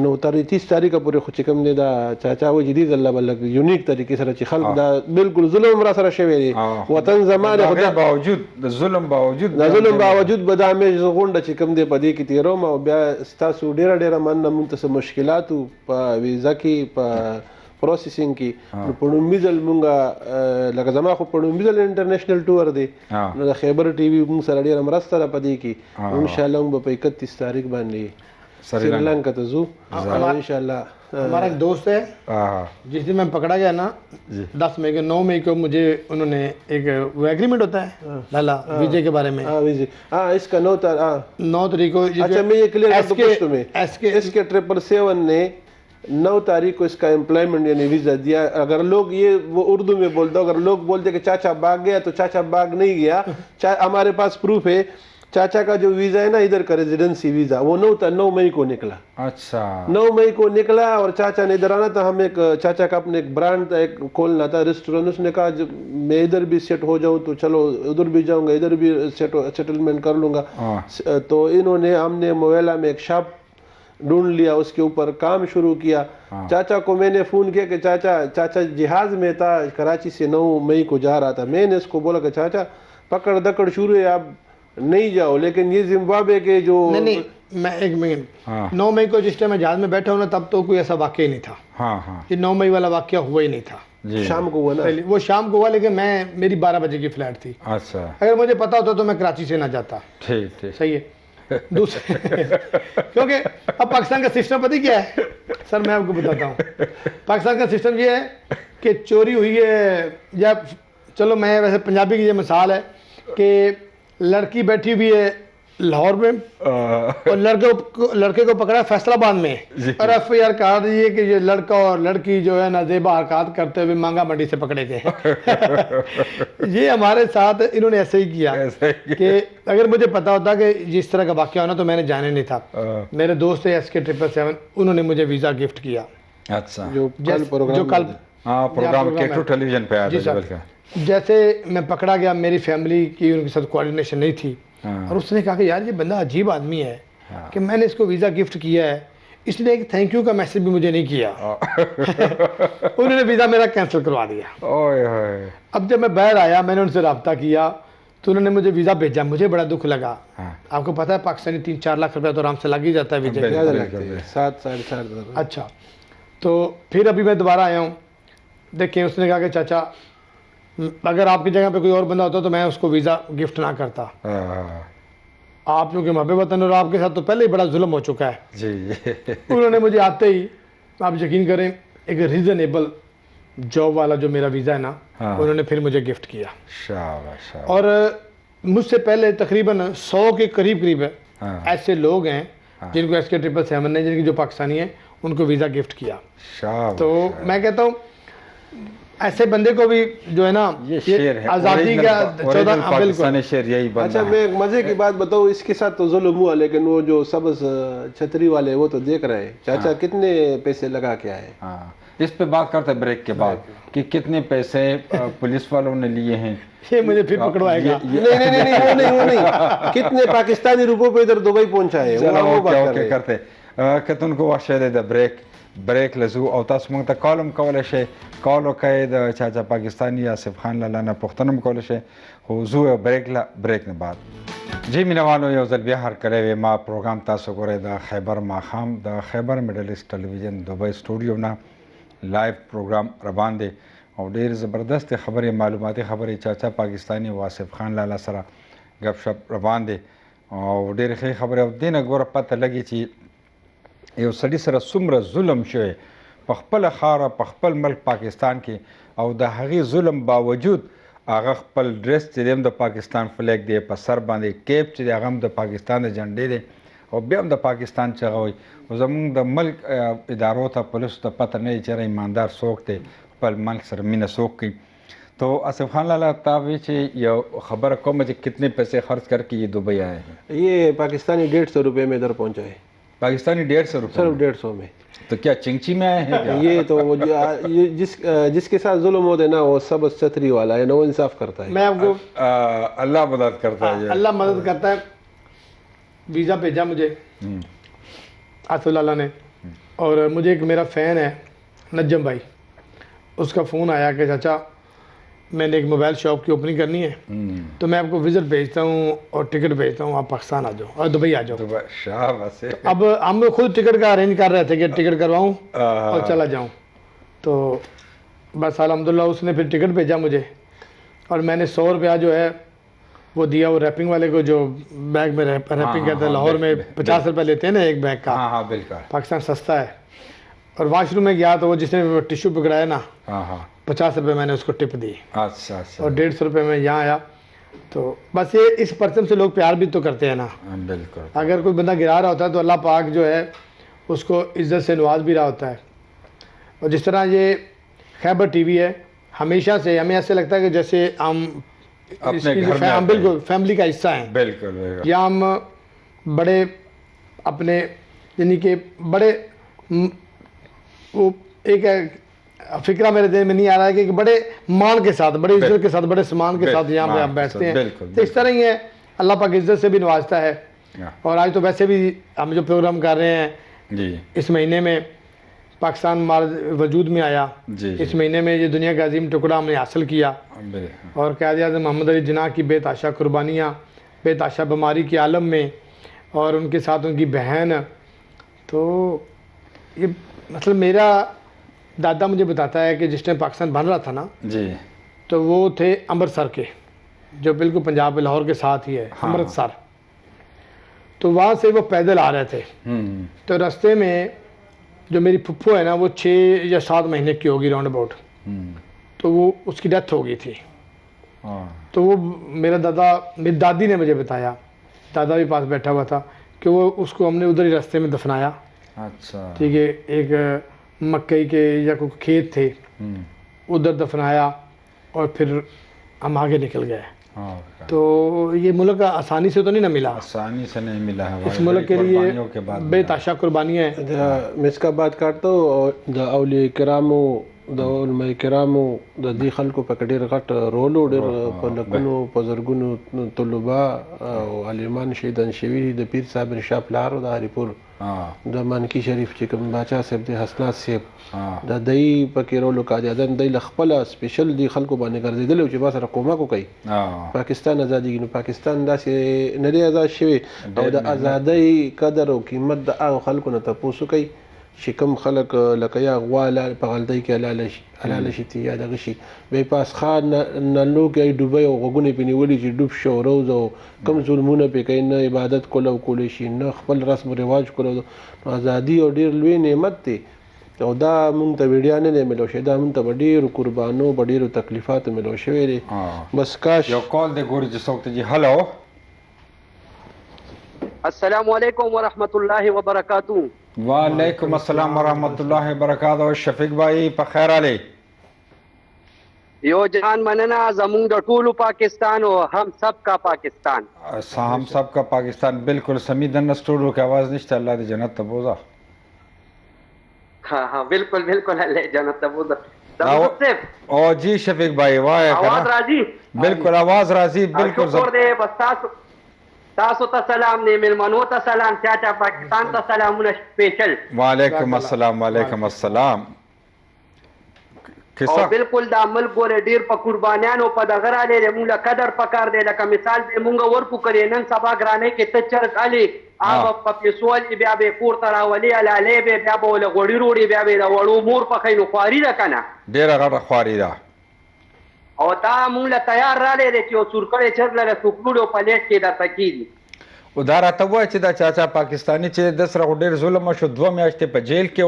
نو تر 30 تاریخ پورې خو چې کوم دی دا چاچا و جديد الله بلک یونیک طریقې سره چې خلک دا بالکل ظلم را سره شوی دی. وطن زمانه خدا باوجود د ظلم باوجود بدامه غونډه چې کوم دی په دې کې تیروم او بیا تاسو ډېر من منته مشکلات په ویزا کې په پروسیسینګ کې. په ډومبیزل مونږه لکه زما خو په ډومبیزل انټرنیشنل ټور دی، نو د خیبر ټي وي مونږ سره ډېره مرسته را پدې کې. ان شاء الله موږ په 31 تاریخ باندې श्रीलंका ته ځو ان شاء الله. हमारा एक दोस्त है जिस दिन मैं पकड़ा गया ना 10 मई को 9 मई को मुझे उन्होंने एक वो एग्रीमेंट होता है लाला वीजे के बारे में। इसका 9 तारीख को। अच्छा मैं ये क्लियर कर दूं तुम्हें, इसके 777 ने 9 तारीख को इसका एम्प्लॉयमेंट यानी वीज़ा दिया. अगर लोग ये वो उर्दू में बोलते, अगर लोग बोलते कि चाचा भाग गया तो चाचा भाग नहीं गया. हमारे पास प्रूफ है. चाचा का जो वीज़ा है ना इधर का रेजिडेंसी वीज़ा वो 9 मई को निकला. अच्छा 9 मई को निकला और चाचा ने इधर आना था. हम एक चाचा का अपने एक ब्रांड था, एक खोलना था रेस्टोरेंट. उसने कहा जब मैं इधर भी सेट हो जाऊं तो चलो उधर भी जाऊंगा, इधर भी सेटलमेंट कर लूँगा. तो इन्होंने हमने मोबाइल में एक शॉप ढूंढ लिया, उसके ऊपर काम शुरू किया. चाचा को मैंने फ़ोन किया कि चाचा जहाज़ में था, कराची से 9 मई को जा रहा था. मैंने इसको बोला कि चाचा पकड़ दकड़ शुरू है, आप नहीं जाओ. लेकिन ये जिम्बाब्वे के जो नहीं मैं 1 मिनट 9 मई को जिस टाइम मैं जहाज में बैठा हूँ ना तब तो कोई ऐसा वाक़या ही नहीं था. ये 9 मई वाला वाक़या हुआ ही नहीं था. शाम को हुआ ना, वो शाम को हुआ, लेकिन मेरी 12 बजे की फ्लाइट थी. अच्छा अगर मुझे पता होता तो मैं कराची से ना जाता. ठीक सही है. दूसरे क्योंकि अब पाकिस्तान का सिस्टम पता क्या है सर, मैं आपको बताता हूँ. पाकिस्तान का सिस्टम ये है कि चोरी हुई है, या चलो मैं वैसे पंजाबी की ये मिसाल है कि लड़की बैठी हुई है लाहौर में और लड़के को पकड़ा फैसलाबाद में और FIR कहा है कि ये लड़का और लड़की जो है नाजेबा हरकत करते हुए मांगा मंडी से पकड़े गए. ये हमारे साथ इन्होंने ऐसे ही किया कि अगर मुझे पता होता कि जिस तरह का वाक़या होना तो मैंने जाने नहीं था. मेरे दोस्त है SK 777, उन्होंने मुझे वीज़ा गिफ्ट किया. अच्छा। जो कल प्रोग्राम जो कल हाँ, प्रोग्राम प्रोग्राम केटू है। टेलीविजन पे आया जी था सर। जबल का। जैसे मैं पकड़ा गया, मेरी फैमिली की उनके साथ कोऑर्डिनेशन नहीं थी, हाँ। और उसने कहा कि यार ये बंदा अजीब आदमी है कि मैंने इसको वीज़ा गिफ्ट किया है, इसने एक थैंक यू का मैसेज भी मुझे नहीं किया। उन्होंने वीज़ा मेरा कैंसिल करवा दिया। ओए होए। अब जब मैं बाहर आया, मैंने उनसे रब्ता किया तो उन्होंने मुझे वीज़ा भेजा। मुझे बड़ा दुख लगा। हाँ। आपको पता है पाकिस्तानी 3-4 लाख रुपया तो आराम से लग ही जाता है वीज़े के। ज़्यादा बिल्कुल, लगते हैं, 7-7.5 अच्छा, तो फिर अभी मैं दोबारा आया हूँ। देखिए, उसने कहा कि चाचा, अगर आपकी जगह पे कोई और बंदा होता तो मैं उसको वीज़ा गिफ्ट ना करता। हाँ, आप चूँकि महबे वतन और आपके साथ तो पहले ही बड़ा जुल्म हो चुका है। जी। उन्होंने मुझे आते ही, आप यकीन करें, एक रीज़नेबल जॉब वाला जो मेरा वीज़ा है ना, हाँ। उन्होंने फिर मुझे गिफ्ट किया। शाबाश शाबाश। और मुझसे पहले तकरीबन 100 के करीब हाँ। ऐसे लोग हैं जिनको SK777 ने, जिनकी जो पाकिस्तानी है, उनको वीज़ा गिफ्ट किया। शाबाश। तो मैं कहता हूँ ऐसे बंदे को भी जो है ना, ये शेर है, आज़ादी का 14 ओरिजिनल बिल्कुल। पाकिस्तानी शेर यही बंदा अच्छा, है। मैं एक मजे की बात बताऊँ, इसके साथ तो जुल्म हुआ, लेकिन वो जो सबज छतरी वाले वो तो देख रहे हैं। चाचा कितने पैसे लगा के आए? हाँ, इस पे बात करते हैं ब्रेक के बाद कि कितने पैसे पुलिस वालों ने लिए हैं। ये मुझे फिर पकड़वाएगा। नहीं नहीं नहीं नहीं, वो नहीं कितने पाकिस्तानी रुपयों पे इधर दुबई पहुंचा है, चलो वो बात कर ओके रहे हैं। करते कि तुमको वाशे दे ब्रेक लजू और तस मंग तक कॉलम कॉल शे कॉल कैद चाचा पाकिस्तानी आसिफ खान लाना पुख्तनम कॉल शे हुजू ब्रेक ने बाद जी मिनवानो यो जल बिहार करे वे मा प्रोग्राम तासो करे द खैबर माखाम द Khyber Middle East television Dubai studio ना लाइव प्रोग्राम रबान दे और ढेर ज़बरदस्त खबरें मालूमाती खबरें चाचा पाकिस्तानी वासिफ खान लाला सरा गपशप रबान दे और ढेर खे खबरें दिन गोर पता लगी थी यो सड़ी सर सुमर जुल्म शोए पखपल खार पखपल मुल्क पाकिस्तान की और द हगी जुल्म बावजूद आगा खपल ड्रेस चेम द पाकिस्तान फ्लैग दे पर सर बांधे केप चे आगम द पाकिस्तान झंडे दे और बेम द पाकिस्तान चगोई जमूंग द मुल्क इदारों था पुलिस द पता नहीं चरा ईमानदार सोख थे पल मुल्क सर मीन सोख की। तो आसिफ खान लाला तावी चे ये खबर को मुझे कितने पैसे खर्च करके ये दुबई आए हैं? ये पाकिस्तानी 150 रुपये में इधर पहुंचा है। पाकिस्तानी 150 रुपये सिर्फ 150 में। तो क्या चिंची में आए हैं क्या? ये तो ये जिसके साथ जुल्म होते ना, वो सब छतरी वाला है ना, वो इंसाफ करता है। मैं आपको, अल्लाह मदद करता है। अल्लाह मदद करता है। वीज़ा भेजा मुझे आसिफ लाला ने, और मुझे एक मेरा फ़ैन है नजम भाई, उसका फ़ोन आया कि चाचा मैंने एक मोबाइल शॉप की ओपनिंग करनी है, तो मैं आपको विज़िट भेजता हूँ और टिकट भेजता हूँ, आप पाकिस्तान आ जाओ और दुबई आ जाओ। शाबाश। अब हम खुद टिकट का अरेंज कर रहे थे कि टिकट करवाऊँ और चला जाऊँ। तो बस अल्हम्दुलिल्लाह उसने फिर टिकट भेजा मुझे, और मैंने 100 रुपया जो है वो दिया वो रैपिंग वाले को, जो बैग में रैपिंग कहते हैं। लाहौर में 50 रुपये लेते हैं ना एक बैग का। हाँ हाँ बिल्कुल। पाकिस्तान सस्ता है। और वाशरूम में गया तो वो जिसने टिश्यू पकड़ाया ना, हाँ हाँ 50 रुपये मैंने उसको टिप दी, अच्छा अच्छा। और 150 रुपये में यहाँ आया। तो बस ये इस पर्सन से लोग प्यार भी तो करते हैं ना। बिल्कुल। अगर कोई बंदा गिरा रहा होता है तो अल्लाह पाक जो है उसको इज़्ज़त से नवाज भी रहा होता है। और जिस तरह ये खैबर टीवी है, हमेशा से हमें ऐसे लगता है कि जैसे हम अपने घर में हम बिल्कुल फैमिली का हिस्सा हैं। बिल्कुल बिल्कुल। या हम बड़े अपने यानी कि बड़े वो एक फिक्रा मेरे दिल में नहीं आ रहा है कि बड़े मान के साथ, बड़े इज्जत के साथ, बड़े सम्मान के साथ यहाँ पे आप बैठते हैं। बिल्कुल, तो इस तरह ही है, अल्लाह पाक इज्जत से भी नवाजता है। और आज तो वैसे भी हम जो प्रोग्राम कर रहे हैं जी इस महीने में पाकिस्तान वजूद में आया, जी इस महीने में ये दुनिया का अजीम टुकड़ा हमने हासिल किया। और क़ायद-ए-आज़म मोहम्मद अली जिन्ना की बेताशा कुर्बानियाँ, बेताशा बीमारी के आलम में, और उनके साथ उनकी बहन। तो ये मतलब मेरा दादा मुझे बताता है कि जिस टाइम पाकिस्तान बन रहा था ना जी, तो वो थे अमृतसर के, जो बिल्कुल पंजाब में लाहौर के साथ ही है। हाँ। अमृतसर। तो वहाँ से वो पैदल आ रहे थे। तो रास्ते में जो मेरी फुफ्फो है ना, वो 6 या 7 महीने की होगी राउंड अबाउट, तो वो उसकी डेथ हो गई थी। तो वो मेरा दादा, मेरी दादी ने मुझे बताया, दादा भी पास बैठा हुआ था, कि वो उसको हमने उधर ही रास्ते में दफनाया। अच्छा ठीक है, एक मकई के या कोई खेत थे, उधर दफनाया, और फिर हम आगे निकल गए। हाँ, तो ये मुल्क आसानी से तो नहीं ना मिला, आसानी से नहीं मिला है इस मुल्क के लिए कुर्बानियों के बाद बेताशा कुर्बानियाँ हैं। मैं इसका बात करता हूँ द औलिया करामो د علماء کرامو د دې خلکو په ډېر غټ رول او ډېر په لکونو په زرګونو طلبه او عالمان شهیدان شوي د پیر صاحب نشاپ لارو د هریپور د مانکی شریف چې کوم باچا صاحب د حسنات صاحب د دای په کې رول وکړ د دای خپل سپیشل دی خلکو باندې ګرځیدل چې با سره کومه کوي پاکستان ازادي نو پاکستان داسې نه دی آزاد شوی او د ازادۍ قدر او قیمت د هغه خلکو نه تاسو کوي چې کوم خلک لکه یا غواله په غلطۍ کې حلال شي یا دغه شي به پاس خان نه لوګي ډوبای او غوګونه پنیولي چې ډوب شو روز او کوم ظلمونه په کین نه عبادت کول او کول شي نه خپل رسم او رواج کول ازادي او ډیر لوی نعمت دی او دا مونږ ته ویډیا نه ملو شي دا مونږ ته ډیر قربانو ډیرو تکلیفات ملو شوی دي بس کاش یو کال د ګوري چې څوک ته جی هلو السلام علیکم ورحمۃ اللہ وبرکاتہ. وعلیکم السلام ورحمۃ اللہ وبرکاتہ. شفیق بھائی په خیر علي یو جان مننا زمونږ د ټولو پاکستان او هم سب کا پاکستان. हम सब का पाकिस्तान बिल्कुल समीदन स्टूडियो की आवाज नहीं अल्लाह दी जन्नत तबोजा. हाँ हाँ बिल्कुल बिल्कुल अल्लाह जन्नत तबोजा. ओ जी शफीक भाई वाह आवाज राजी बिल्कुल आवाज राजी बिल्कुल शुक्र दे बस تاسو ته سلام دی ملمنو ته سلام چاچا پاکستان ته سلامونه سپیشل. وعلیکم السلام وعلیکم السلام. او بالکل دا ملک ګوره ډیر په قربانیانو په دغه رالی موږ له قدر پکار دی لکه مثال به موږ ورکو کړی نن سبا ګرانۍ کې ته چرګ علي هغه په پیسو علي بیا به کور ته راولي علالۍ به بیا به له غوړي روړي بیا به د وړو مور پخوي نو خواري ده که نه ډېره غټه خواري ده او دا مونږ له تیار رالی دی چې یو سورکړی چرګ لره سوکلوډ او پلیټ کې درته کېږي. او دا راته ووایه چې دا چاچا پاکستاني چې د سره خو ډېر ظلم وشو 2 میاشتې په جیل کې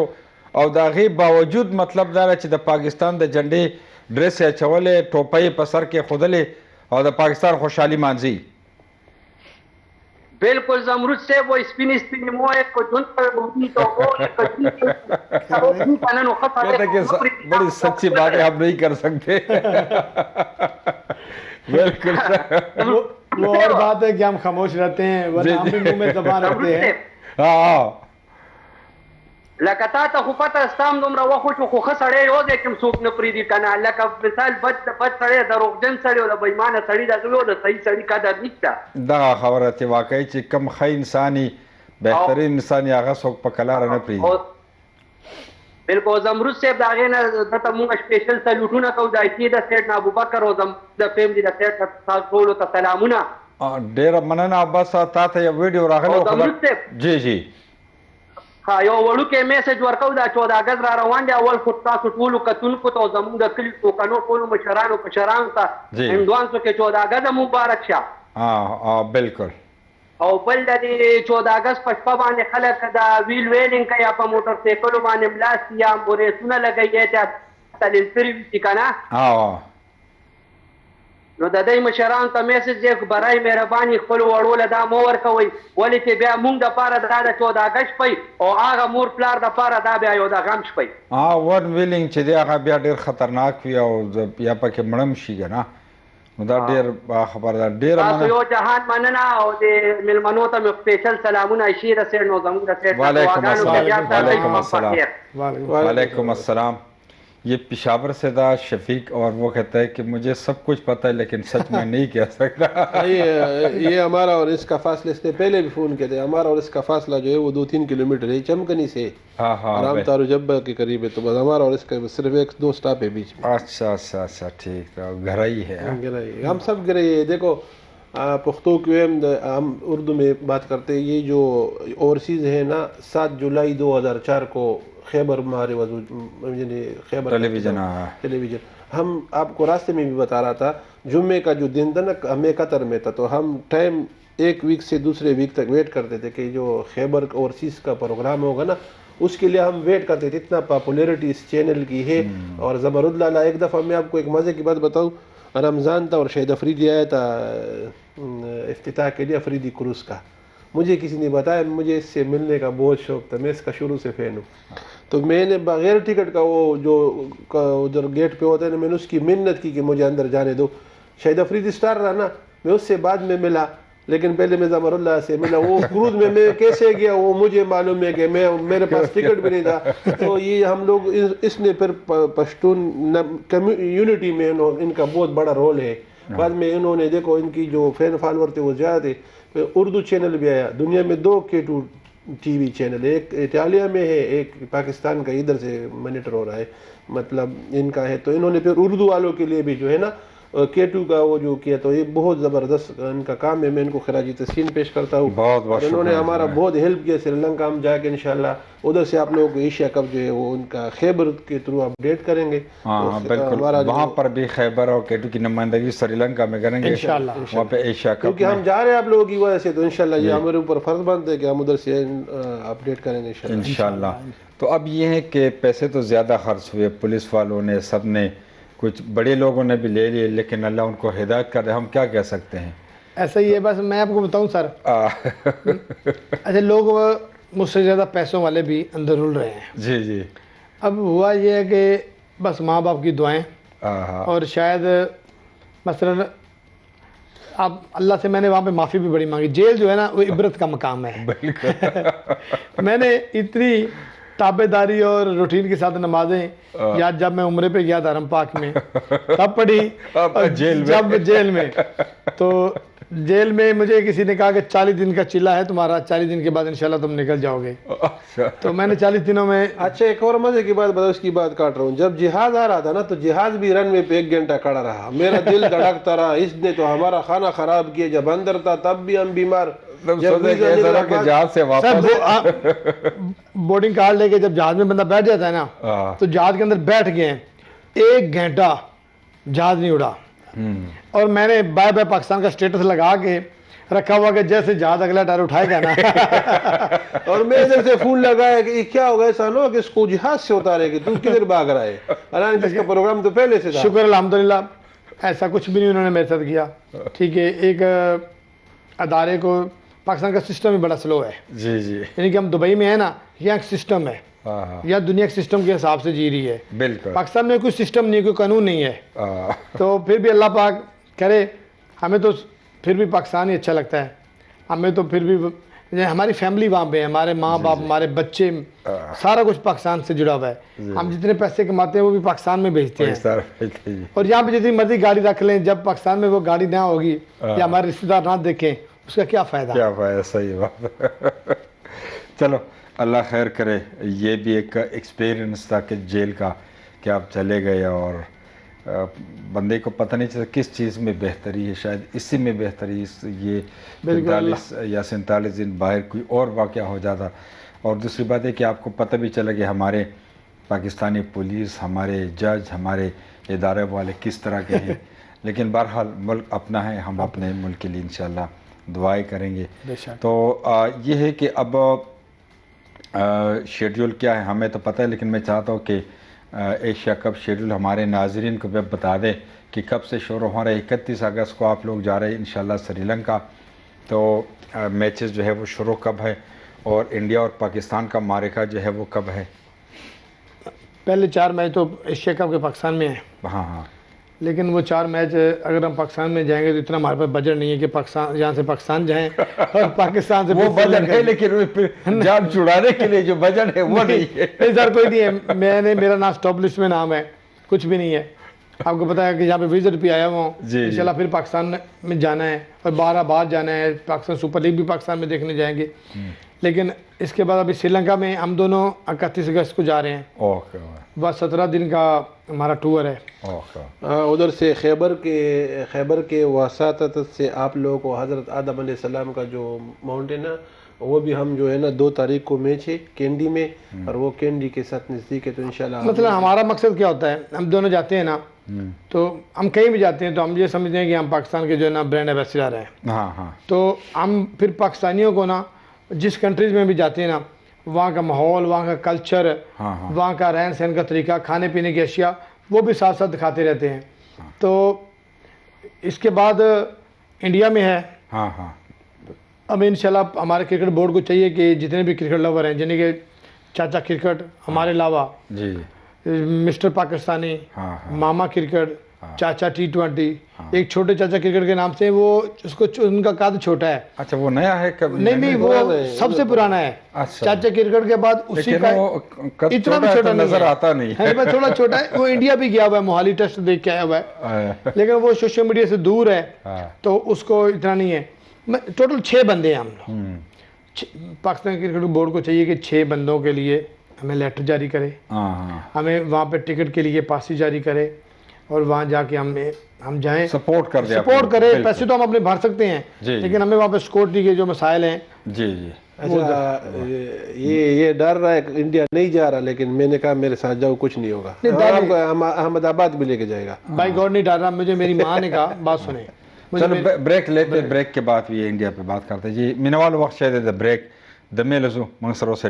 او د هغې باوجود مطلب دا ده چې د پاکستان د جنډې ډرس یې اچولې ټوپۍ په سر کې ښودلې او د پاکستان خوشحالي مانځي. बिल्कुल जमरूद से वो स्पिन स्पिन मोए को जुन पर बोली तो वो कभी कानून खता है बड़ी सच्ची बात है हम नहीं कर सकते. बिल्कुल वो और बात है कि हम खामोश रहते हैं वरना हम भी मुंह में जबान रखते हैं. हाँ لکه تا ته خو پته ستام دومره وخت خو ښه سړی یو دی چې څوک نه پرېږدي که نه لکه مثال بد سړی دروغجن سړی او د بېایمانه سړي دغه وي او د صحیح سړي قدر نشته. دغه خبره چې واقعي چې کم ښه انساني بهترین انساني هغه څوک په کلاره نه پرېږدي. بالکل زمرود صاحب د هغې نه دته مونږ سپیشل سلوټونه کوو د آیټي د سیټ نه ابوبکر او د فیملي د سیټ تاسو ټولو ته سلامونه. ډېره مننه. بس تا ته یو ویډیو راغلی جی جی ها یو وړوکی میسج ورکو دا 14 اګست را روان دی اول خو تاسو ټولو کتونکو ته او زموږ د کلي ټوکنو ټولو مشرانو کشرانو ته هندوانسو کې 14 اګست مبارک شه. بالکل. او بل د 14 اګست په شپه باندې خلک د ویل ویلینګ کوي په موټر سایکلو باندې ملاستي یا امبولانسونه لګوي چې تلل سری وي که نه نو د دې مشرانو ته میسج دی برای مهرباني خپل وړو له دا مه ورکوئ ولې چې بیا موږ دپاره دا د 14 اګست شپی او هغه مور پلار دپاره دا بیا یو د غم شپی. ون ویلینګ چې دی هغه بیا ډېر خطرناک وي او یا پکې مړم شي که نه نو دا ډېر خبره ده. ډېره تاسو یو جهان مننه او د مېلمنو ته مې سپیشل سلامونه عایشې د سیټ نو زموږ د سیټ وعلیکم السلام. وعلیکم السلام. ये पेशावर से था शफीक और वो कहता है कि मुझे सब कुछ पता है लेकिन सच में नहीं कह सकता. ये हमारा और इसका फासला इसने पहले भी फ़ोन किया था. हमारा और इसका फासला जो है वो 2-3 किलोमीटर है चमकनी से राम तारू जब्बा के करीब है. तो बस हमारा और इसका सिर्फ 1-2 स्टॉप है बीच में. अच्छा अच्छा अच्छा ठीक है. घर ही है हम सब घर ही है. देखो पुख्तो के हम उर्दू में बात करते हैं. ये जो ओवरसीज़ है ना 7 जुलाई 2004 को खैबर हमारे खैबर टेलीविज़न हम आपको रास्ते में भी बता रहा था जुम्मे का जो दिन था ना हमें कतर में था तो हम टाइम 1 वीक से दूसरे वीक तक वेट करते थे कि जो खैबर ओवरसीज़ का प्रोग्राम होगा ना उसके लिए हम वेट करते थे. इतना पॉपुलैरिटी इस चैनल की है. और ज़मरुद लाला एक दफ़ा मैं आपको एक मज़े की बात बताऊँ रमज़ान था और शाहिद अफरीदी आया था इफ्तिताह के लिए अफरीदी क्रूज़ का. मुझे किसी ने बताया मुझे इससे मिलने का बहुत शौक़ था. मैं इसका शुरू से फ़ैन हूँ. तो मैंने बगैर टिकट का वो जो उधर गेट पे होता है ना मैंने उसकी मिन्नत की कि मुझे अंदर जाने दो. शाहिद अफरीदी स्टार रहा ना मैं उससे बाद में मिला, लेकिन पहले मैं ज़मरुल्लाह से मिला। वो क्रूज़ में मैं कैसे गया वो मुझे मालूम है कि मेरे पास टिकट भी नहीं था। तो ये हम लोग इसने फिर पश्तून यूनिटी में इनका बहुत बड़ा रोल है। बाद में इन्होंने देखो इनकी जो फैन फॉलोअर थे वो ज़्यादा थे, फिर उर्दू चैनल भी आया। दुनिया में 2 K2 टीवी चैनल, एक इटालिया में है, एक पाकिस्तान का इधर से मॉनिटर हो रहा है, मतलब इनका है। तो इन्होंने फिर उर्दू वालों के लिए भी जो है ना K2 का वो जो किया, तो ये बहुत ज़बरदस्त इनका काम है। मैं इनको खराजी तहसीन पेश करता हूँ। बहुत इन्होंने हमारा बहुत हेल्प किया। श्रीलंका हम जाके इंशाल्लाह उधर से आप लोगों को एशिया कप जो है वो उनका खैबर के थ्रू अपडेट करेंगे। हाँ बिल्कुल, वहाँ पर भी खैबर और K2 की नुमाइंदगी श्रीलंका में करेंगे इंशाल्लाह। वहाँ पे एशिया कप क्योंकि हम जा रहे हैं आप लोगों की वजह से, तो इंशाल्लाह ये हमारे ऊपर फर्ज बनता है कि हम उधर से अपडेट करेंगे इंशाल्लाह। तो अब ये है कि पैसे तो ज़्यादा खर्च हुए, पुलिस वालों ने, सब ने, कुछ बड़े लोगों ने भी ले लिए, लेकिन अल्लाह उनको हिदायत कर रहे, हम क्या कह सकते हैं। ऐसा ही है। बस मैं आपको बताऊं सर, अच्छा लोग मुझसे ज़्यादा पैसों वाले भी अंदर रुल रहे हैं। जी जी। अब हुआ ये है कि बस माँ बाप की दुआएं, और शायद मसलन अब अल्लाह से मैंने वहाँ पे माफ़ी भी बड़ी मांगी। जेल जो है ना वो इबरत का मकाम है। मैंने इतनी ताबेदारी और रूटीन के साथ नमाजें, या जब मैं उम्रे पे गया था हरम पाक में तब पढ़ी, जब जेल में, तो जेल में मुझे किसी ने कहा कि 40 दिन का चिल्ला है तुम्हारा, 40 दिन के बाद इंशाल्लाह तुम निकल जाओगे। तो मैंने 40 दिनों में। अच्छा एक और मजे की बात बताओ, उसकी बात काट रहा हूँ। जब जिहाज आ रहा था ना, तो जिहाज भी रनवे पे 1 घंटा खड़ा रहा, मेरा दिल धड़कता रहा। इसने तो हमारा खाना खराब किया। जब अंदर था तब भी हम बीमार। जहाज से बोर्डिंग कार्ड लेके जब जहाज में बंदा बैठ जाता है ना, तो जहाज के अंदर बैठ गए 1 घंटा जहाज नहीं उड़ा। और मैंने बाय बाय पाकिस्तान का स्टेटस लगा के रखा हुआ कि जैसे जहाज अगला टायर उठाएगा ना। और मैं इधर से फोन लगाया कि क्या होगा, ऐसा ना कि इसको जहाज से उतारेगी, तू किधर भाग रहा है। हालांकि इसका प्रोग्राम तो पहले से था। शुक्र अल्हम्दुलिल्लाह, ऐसा कुछ भी नहीं उन्होंने मेरे साथ किया। ठीक है, एक अदारे को, पाकिस्तान का सिस्टम ही बड़ा स्लो है। जी जी। यानी कि हम दुबई में है ना, यहाँ एक सिस्टम है, या दुनिया के सिस्टम के हिसाब से जी रही है। बिल्कुल। पाकिस्तान में कोई सिस्टम नहीं, कोई कानून नहीं है। तो फिर भी अल्लाह पाक करे, हमें तो फिर भी पाकिस्तान ही अच्छा लगता है। हमें तो फिर भी हमारी फैमिली वहाँ पे है, हमारे माँ बाप, हमारे बच्चे, सारा कुछ पाकिस्तान से जुड़ा हुआ है। हम जितने पैसे कमाते हैं वो भी पाकिस्तान में भेजते हैं। और यहाँ पे जितनी मर्जी गाड़ी रख लें, जब पाकिस्तान में वो गाड़ी ना होगी या हमारे रिश्तेदार ना देखें, उसका क्या फ़ायदा। क्या फ़ायदा, सही बात। चलो अल्लाह खैर करे। ये भी एक एक्सपीरियंस था कि जेल का, कि आप चले गए और बंदे को पता नहीं चलता किस चीज़ में बेहतरी है, शायद इसी में बेहतरी, ये 45 या 47 दिन बाहर कोई और वाक़या हो जाता। और दूसरी बात है कि आपको पता भी चला कि हमारे पाकिस्तानी पुलिस, हमारे जज, हमारे इदारे वाले किस तरह के हैं। लेकिन बहरहाल मुल्क अपना है, हम अपने मुल्क के लिए इंशाल्लाह दुआएं करेंगे। तो ये है कि अब शेड्यूल क्या है हमें तो पता है, लेकिन मैं चाहता हूँ कि एशिया कप शेड्यूल हमारे नाजरीन को भी बता दें कि कब से शुरू हो रहा है। 31 अगस्त को आप लोग जा रहे हैं इंशाल्लाह श्रीलंका। तो मैचेस जो है वो शुरू कब है, और इंडिया और पाकिस्तान का मारिका जो है वो कब है? पहले 4 मैच तो एशिया कप के पाकिस्तान में है। हाँ हाँ। लेकिन वो 4 मैच अगर हम पाकिस्तान में जाएंगे तो इतना हमारे पास बजट नहीं है कि पाकिस्तान, यहाँ से पाकिस्तान जाएं और पाकिस्तान से वो बजट है, लेकिन जान छुड़ाने के लिए जो बजट है वो नहीं है। नहीं सर, कोई नहीं है। मेरा नाम स्टॉप लिस्ट में नाम है, कुछ भी नहीं है। आपको पता है कि यहाँ पे विजिट पे आया हुआ हूँ। इंशाल्लाह फिर पाकिस्तान में जाना है और बाहर जाना है। पाकिस्तान सुपर लीग भी पाकिस्तान में देखने जाएंगे। लेकिन इसके बाद अभी श्रीलंका में हम दोनों 31 अगस्त को जा रहे हैं। ओके। बस 17 दिन का हमारा टूर है। उधर से खैबर के वसातत से आप लोगों को हज़रत आदम अलैहिस्सलाम का जो माउंटेन है वो भी हम जो है ना 2 तारीख को मैच है कैंडी में, और वो कैंडी के साथ नज़दीक है। तो इंशाल्लाह मतलब हमारा मकसद क्या होता है, हम दोनों जाते हैं ना, तो हम कहीं भी जाते हैं तो हम ये समझते हैं कि हम पाकिस्तान के जो है ना ब्रांड एम्बेसडर हैं। हाँ हाँ। तो हम फिर पाकिस्तानियों को ना जिस कंट्रीज़ में भी जाते हैं ना, वहाँ का माहौल, वहाँ का कल्चर, वहाँ का रहन सहन का तरीका, खाने पीने की अशिया, वो भी साथ साथ दिखाते रहते हैं। तो इसके बाद इंडिया में है। हाँ हाँ। अब इंशाल्लाह हमारे क्रिकेट बोर्ड को चाहिए कि जितने भी क्रिकेट लवर हैं, यानी कि चाचा क्रिकेट हमारे अलावा, जी, मिस्टर पाकिस्तानी, मामा क्रिकेट, चाचा T20, एक छोटे चाचा क्रिकेट के नाम से, वो उसको उनका कद छोटा है। अच्छा, वो नया है कब? नहीं, वो सबसे पुराना है। अच्छा। चाचा क्रिकेट के बाद उसी का इतना भी छोटा नजर आता नहीं है, बस थोड़ा छोटा है। वो इंडिया भी गया हुआ है, मोहाली टेस्ट देख के आया हुआ है, लेकिन वो सोशल मीडिया से दूर है, तो उसको इतना नहीं है। टोटल 6 बंदे हैं हम लोग। पाकिस्तान क्रिकेट बोर्ड को चाहिए कि 6 बंदों के लिए हमें लेटर जारी करे, हमें वहाँ पे टिकट के लिए पासी जारी करे, और वहाँ जाके हम जाएं, सपोर्ट करें। पैसे तो हम अपने भर सकते हैं, लेकिन हमें वहाँ पे सिक्योरिटी के जो मसाइल हैं। जी। अच्छा, ये डर रहा है इंडिया नहीं जा रहा, लेकिन मैंने कहा मेरे साथ जाओ, कुछ नहीं होगा। अहमदाबाद भी लेके जाएगा। बाई गॉड नहीं डर रहा मुझे, मेरी माँ ने कहा। बात सुने, चलो ब्रेक लेते, ब्रेक के बाद भी इंडिया पे बात करते जी। मिनवाल वक्त शायद ब्रेक दमे लजू मंगसरों से